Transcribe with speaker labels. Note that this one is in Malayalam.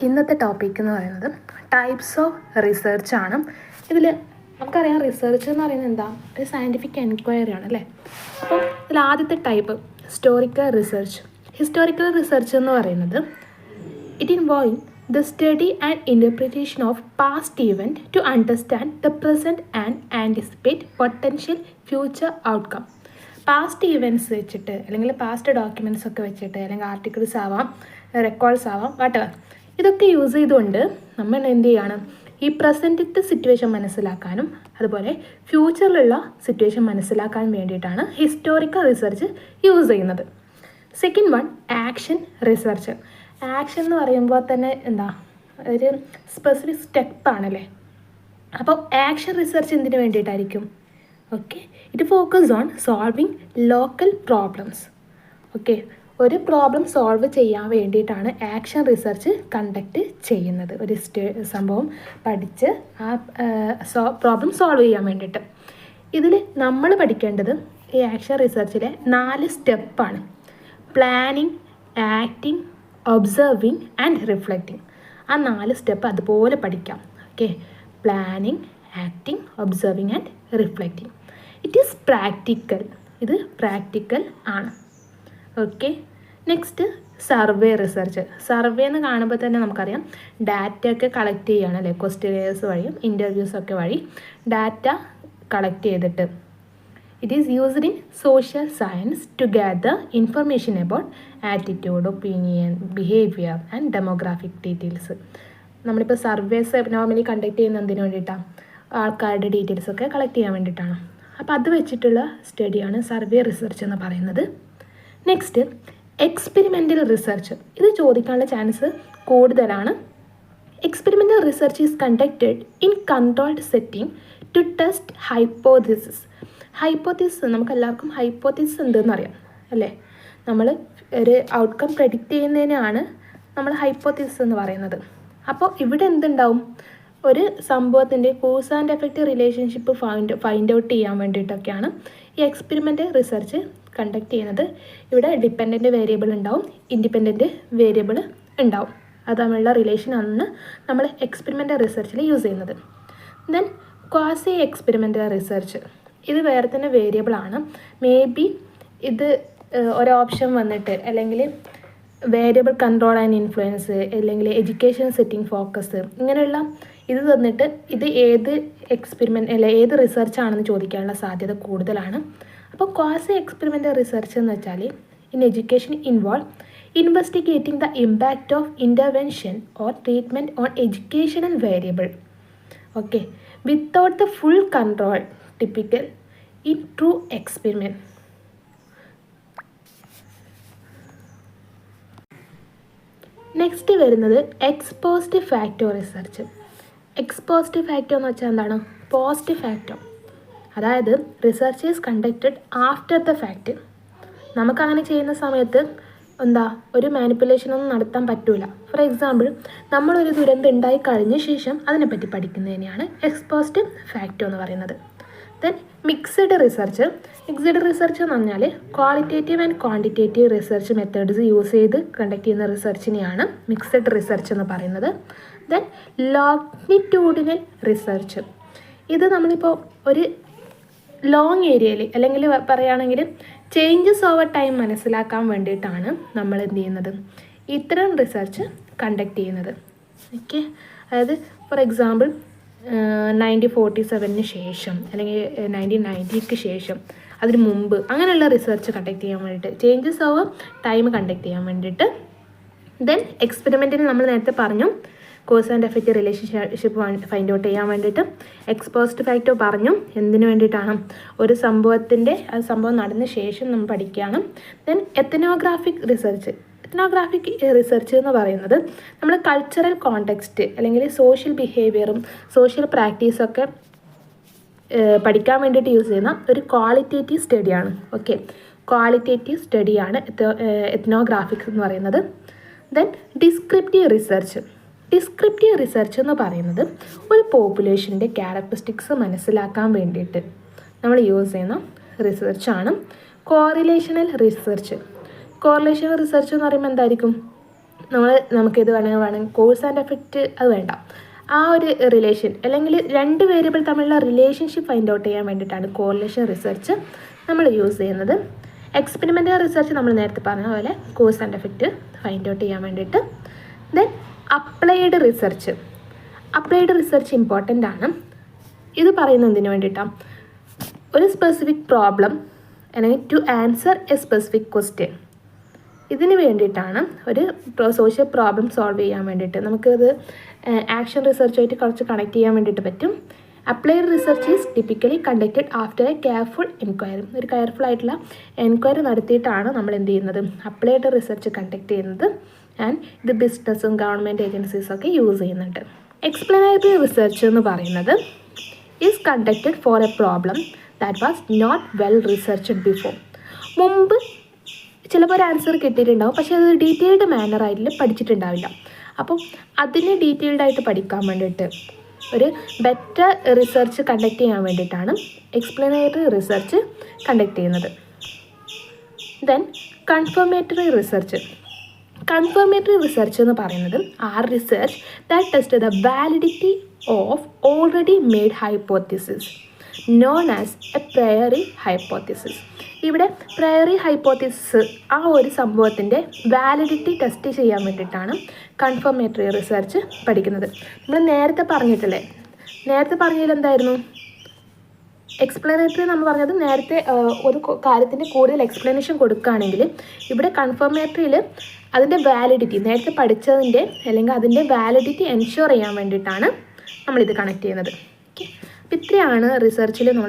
Speaker 1: ഇന്നത്തെ ടോപ്പിക് എന്ന് പറയുന്നത് ടൈപ്സ് ഓഫ് റിസർച്ച് ആണ്. ഇതിൽ നമുക്കറിയാം റിസർച്ച് എന്ന് പറയുന്നത് എന്താ, ഒരു സയൻറ്റിഫിക് എൻക്വയറി ആണ് അല്ലേ. അപ്പോൾ ഇതിൽ ആദ്യത്തെ type historical research. Historical research എന്ന് പറയുന്നത് it involve the study and interpretation of past event to understand the present and anticipate potential future outcome. Past events വെച്ചിട്ട് അല്ലെങ്കിൽ പാസ്റ്റ് ഡോക്യുമെൻറ്റ്സ് ഒക്കെ വെച്ചിട്ട് അല്ലെങ്കിൽ ആർട്ടിക്കിൾസ് ആവാം, റെക്കോർഡ്സ് ആവാം, വാട്ടെവർ, ഇതൊക്കെ യൂസ് ചെയ്തുകൊണ്ട് നമ്മൾ എന്ത് ചെയ്യാണ്, ഈ പ്രസൻറ്റത്തെ സിറ്റുവേഷൻ മനസ്സിലാക്കാനും അതുപോലെ ഫ്യൂച്ചറിലുള്ള സിറ്റുവേഷൻ മനസ്സിലാക്കാനും വേണ്ടിയിട്ടാണ് ഹിസ്റ്റോറിക്കൽ റിസർച്ച് യൂസ് ചെയ്യുന്നത്. Second one action research. Action എന്ന് പറയുമ്പോൾ തന്നെ എന്താ, ഒരു സ്പെസിഫിക് സ്റ്റെപ്പാണല്ലേ. അപ്പോൾ ആക്ഷൻ റിസർച്ച് എന്തിനു വേണ്ടിയിട്ടായിരിക്കും? Okay, it focus on solving local problems. Okay, ഒരു പ്രോബ്ലം സോൾവ് ചെയ്യാൻ വേണ്ടിയിട്ടാണ് ആക്ഷൻ റിസർച്ച് കണ്ടക്ട് ചെയ്യുന്നത്. ഒരു സംഭവം പഠിച്ച് ആ പ്രോബ്ലം സോൾവ് ചെയ്യാൻ വേണ്ടിയിട്ട്. ഇതിൽ നമ്മൾ പഠിക്കേണ്ടത് ഈ ആക്ഷൻ റിസർച്ചിലെ 4 സ്റ്റെപ്പാണ്: planning, acting, observing and reflecting. ആ 4 സ്റ്റെപ്പ് അതുപോലെ പഠിക്കാം. Okay, planning, acting, observing and reflecting. It is practical. ഇത് പ്രാക്ടിക്കൽ ആണ്. Okay, next survey research. Survey എന്ന് കാണുമ്പോൾ തന്നെ നമുക്കറിയാം ഡാറ്റ ഒക്കെ കളക്ട് ചെയ്യുകയാണ് അല്ലേ. ക്വസ്റ്റ്യൻസ് വഴിയും ഇൻ്റർവ്യൂസൊക്കെ വഴി ഡാറ്റ കളക്ട് ചെയ്തിട്ട് it is used in social science to gather information about attitude, opinion, behaviour and demographic details. നമ്മളിപ്പോൾ സർവേസ് നോർമലി കണ്ടക്ട് ചെയ്യുന്ന എന്തിനു വേണ്ടിയിട്ടാണ്? ആൾക്കാരുടെ ഡീറ്റെയിൽസൊക്കെ കളക്ട് ചെയ്യാൻ വേണ്ടിയിട്ടാണ്. അപ്പോൾ അത് വെച്ചിട്ടുള്ള സ്റ്റഡിയാണ് സർവേ റിസർച്ച് എന്ന് പറയുന്നത്. Next experimental research. ഇത് ചോദിക്കാനുള്ള ചാൻസ് കൂടുതലാണ്. Experimental research is conducted in controlled setting to test hypothesis. Hypothesis നമുക്കെല്ലാവർക്കും ഹൈപ്പോത്തിസിസ് എന്തെന്ന് അറിയാം അല്ലേ. നമ്മൾ ഒരു ഔട്ട്കം പ്രെഡിക്റ്റ് ചെയ്യുന്നതിനാണ് നമ്മൾ ഹൈപ്പോത്തിസിസ് എന്ന് പറയുന്നത്. അപ്പോൾ ഇവിടെ എന്തുണ്ടാവും, ഒരു സംഭവത്തിൻ്റെ cause and effect relationship find out ചെയ്യാൻ വേണ്ടിയിട്ടൊക്കെയാണ് ഈ എക്സ്പെരിമെൻ്റൽ റിസർച്ച് കണ്ടക്ട് ചെയ്യുന്നത്. ഇവിടെ ഡിപ്പെൻഡൻറ്റ് വേരിയബിൾ ഉണ്ടാവും, ഇൻഡിപെൻഡൻറ്റ് വേരിയബിൾ ഉണ്ടാവും. അത് തമ്മിലുള്ള റിലേഷനാണ് നമ്മൾ എക്സ്പെരിമെൻ്റൽ റിസർച്ചിൽ യൂസ് ചെയ്യുന്നത്. Then quasi experimental research. ഇത് വേറെ തന്നെ വേരിയബിൾ ആണ്. മേ ബി ഇത് ഒരു ഓപ്ഷൻ വന്നിട്ട് അല്ലെങ്കിൽ വേരിയബിൾ കൺട്രോൾ ആൻഡ് ഇൻഫ്ലുവൻസ് അല്ലെങ്കിൽ എഡ്യൂക്കേഷൻ സെറ്റിംഗ് ഫോക്കസ്, ഇങ്ങനെയുള്ള ഇത് തന്നിട്ട് ഇത് ഏത് എക്സ്പെരിമെൻ്റ് അല്ല ഏത് റിസർച്ചാണെന്ന് ചോദിക്കാനുള്ള സാധ്യത കൂടുതലാണ്. അപ്പോൾ ക്വാസി എക്സ്പെരിമെൻ്റൽ റിസർച്ച് എന്ന് വെച്ചാൽ in education involve investigating the impact of intervention or treatment on educational variable. Okay, without the full control typical in true experiment. Next വരുന്നത് ex post facto research. Ex post facto എന്ന് വെച്ചാൽ എന്താണ്? Post facto. അതായത് research is conducted after the fact. നമുക്കങ്ങനെ ചെയ്യുന്ന സമയത്ത് എന്താ, ഒരു മാനിപ്പുലേഷനൊന്നും നടത്താൻ പറ്റില്ല. ഫോർ എക്സാമ്പിൾ, നമ്മളൊരു ദുരന്തം ഉണ്ടായി കഴിഞ്ഞ ശേഷം അതിനെപ്പറ്റി പഠിക്കുന്നതിനെയാണ് എക്സ്പോസ്റ്റ് ഫാക്ടോ എന്ന് പറയുന്നത്. Then mixed research. Mixed research എന്ന് പറഞ്ഞാൽ qualitative and quantitative research methods use ചെയ്ത് കണ്ടക്ട് ചെയ്യുന്ന റിസർച്ചിനെയാണ് മിക്സഡ് റിസർച്ച് എന്ന് പറയുന്നത്. Then longitudinal research. ഇത് നമ്മളിപ്പോൾ ഒരു ലോങ് ഏരിയയിൽ അല്ലെങ്കിൽ പറയുകയാണെങ്കിൽ ചേഞ്ചസ് ഓവർ ടൈം മനസ്സിലാക്കാൻ വേണ്ടിയിട്ടാണ് നമ്മൾ എന്ത് ചെയ്യുന്നത്, ഇത്തരം റിസർച്ച് കണ്ടക്ട് ചെയ്യുന്നത്. ഓക്കെ, അതായത് ഫോർ എക്സാമ്പിൾ 1947 ശേഷം അല്ലെങ്കിൽ 1990 ശേഷം, അതിന് മുമ്പ്, അങ്ങനെയുള്ള റിസർച്ച് കണ്ടക്ട് ചെയ്യാൻ വേണ്ടിയിട്ട്, ചേഞ്ചസ് ഓവർ ടൈം കണ്ടക്ട് ചെയ്യാൻ വേണ്ടിയിട്ട്. ദെൻ എക്സ്പെരിമെൻറ്റിന് നമ്മൾ നേരത്തെ പറഞ്ഞു cos and effect relationship find out ചെയ്യാൻ വേണ്ടിയിട്ട്. എക്സ്പോസ്റ്റ് ഫാക്ടോ പറഞ്ഞു എന്തിനു വേണ്ടിയിട്ടാണ്, ഒരു സംഭവത്തിൻ്റെ ആ സംഭവം നടന്ന ശേഷം നമ്മൾ പഠിക്കുകയാണ്. Then ethnographic research. Ethnographic research എന്ന് പറയുന്നത് നമ്മൾ കൾച്ചറൽ കോണ്ടെക്സ്റ്റ് അല്ലെങ്കിൽ സോഷ്യൽ ബിഹേവിയറും സോഷ്യൽ പ്രാക്ടീസൊക്കെ പഠിക്കാൻ വേണ്ടിയിട്ട് യൂസ് ചെയ്യുന്ന ഒരു ക്വാളിറ്റേറ്റീവ് സ്റ്റഡിയാണ്. ഓക്കെ, ക്വാളിറ്റേറ്റീവ് സ്റ്റഡിയാണ് എത്നോഗ്രാഫിക്സ് എന്ന് പറയുന്നത്. Then descriptive research. Descriptive research എന്ന് പറയുന്നത് ഒരു പോപ്പുലേഷൻ്റെ ക്യാരക്ടറിസ്റ്റിക്സ് മനസ്സിലാക്കാൻ വേണ്ടിയിട്ട് നമ്മൾ യൂസ് ചെയ്യുന്ന റിസർച്ചാണ്. Correlational research. കോറിലേഷണൽ റിസർച്ച് എന്ന് പറയുമ്പോൾ എന്തായിരിക്കും, നമുക്കിത് വേണമെങ്കിൽ കോഴ്സ് ആൻഡ് എഫക്റ്റ് അത് വേണ്ട. ആ ഒരു റിലേഷൻ അല്ലെങ്കിൽ രണ്ട് വേരിയബിൾ തമ്മിലുള്ള റിലേഷൻഷിപ്പ് ഫൈൻഡ് ഔട്ട് ചെയ്യാൻ വേണ്ടിയിട്ടാണ് കോറിലേഷൻ റിസർച്ച് നമ്മൾ യൂസ് ചെയ്യുന്നത്. എക്സ്പെരിമെൻ്റൽ റിസർച്ച് നമ്മൾ നേരത്തെ പറഞ്ഞ പോലെ course and effect find out ചെയ്യാൻ വേണ്ടിയിട്ട്. ദെൻ അപ്ലൈഡ് റിസർച്ച് ഇമ്പോർട്ടൻ്റ് ആണ്. ഇത് പറയുന്നത് എന്തിനു വേണ്ടിയിട്ടാണ്? ഒരു സ്പെസിഫിക് പ്രോബ്ലം അല്ലെങ്കിൽ to answer a specific question, ഇതിന് വേണ്ടിയിട്ടാണ്. ഒരു സോഷ്യൽ പ്രോബ്ലം സോൾവ് ചെയ്യാൻ വേണ്ടിയിട്ട് നമുക്കത് ആക്ഷൻ റിസർച്ചുമായിട്ട് കുറച്ച് കണക്ട് ചെയ്യാൻ വേണ്ടിയിട്ട് പറ്റും. Applied research is typically conducted after a careful enquiry. ഒരു കെയർഫുൾ ആയിട്ടുള്ള എൻക്വയറി നടത്തിയിട്ടാണ് നമ്മൾ എന്ത് ചെയ്യുന്നത്, അപ്ലൈഡ് റിസർച്ച് കണ്ടക്ട് ചെയ്യുന്നത്. ആൻഡ് ഇത് ബിസിനസ്സും ഗവൺമെൻറ് ഏജൻസീസൊക്കെ യൂസ് ചെയ്യുന്നുണ്ട്. എക്സ്പ്ലനേറ്ററി റിസർച്ച് എന്ന് പറയുന്നത് is conducted for a problem that was not well researched before. മുമ്പ് ചിലപ്പോൾ ഒരു ആൻസർ കിട്ടിയിട്ടുണ്ടാവും, പക്ഷേ അത് ഡീറ്റെയിൽഡ് മാനറായിട്ട് പഠിച്ചിട്ടുണ്ടാവില്ല. അപ്പം അതിനെ ഡീറ്റെയിൽഡായിട്ട് പഠിക്കാൻ വേണ്ടിയിട്ട് ഒരു ബെറ്റർ റിസർച്ച് കണ്ടക്ട് ചെയ്യാൻ വേണ്ടിയിട്ടാണ് എക്സ്പ്ലനേറ്ററി റിസർച്ച് കണ്ടക്ട് ചെയ്യുന്നത്. ദെൻ കൺഫർമേറ്ററി റിസർച്ച് എന്ന് പറയുന്നത് are research that test the validity of already made hypothesis known as a priori hypothesis. ഇവിടെ പ്രയറി ഹൈപ്പോത്തിസിസ് ആ ഒരു സംഭവത്തിൻ്റെ വാലിഡിറ്റി ടെസ്റ്റ് ചെയ്യാൻ വേണ്ടിയിട്ടാണ് കൺഫർമേറ്ററി റിസർച്ച് പഠിക്കുന്നത്. നമ്മൾ നേരത്തെ പറഞ്ഞതിൽ എന്തായിരുന്നു? എക്സ്പ്ലനേറ്ററി നമ്മൾ പറഞ്ഞത് നേരത്തെ ഒരു കാര്യത്തിൻ്റെ കൂടുതൽ എക്സ്പ്ലനേഷൻ കൊടുക്കുകയാണെങ്കിൽ, ഇവിടെ കൺഫർമേറ്ററിയിൽ അതിൻ്റെ വാലിഡിറ്റി നേരത്തെ പഠിച്ചതിൻ്റെ അല്ലെങ്കിൽ അതിൻ്റെ വാലിഡിറ്റി എൻഷുർ ചെയ്യാൻ വേണ്ടിയിട്ടാണ് നമ്മളിത് കണക്ട് ചെയ്യുന്നത്. ഓക്കെ, അപ്പോൾ ഇത്രയാണ് റിസർച്ചിൽ നമ്മൾ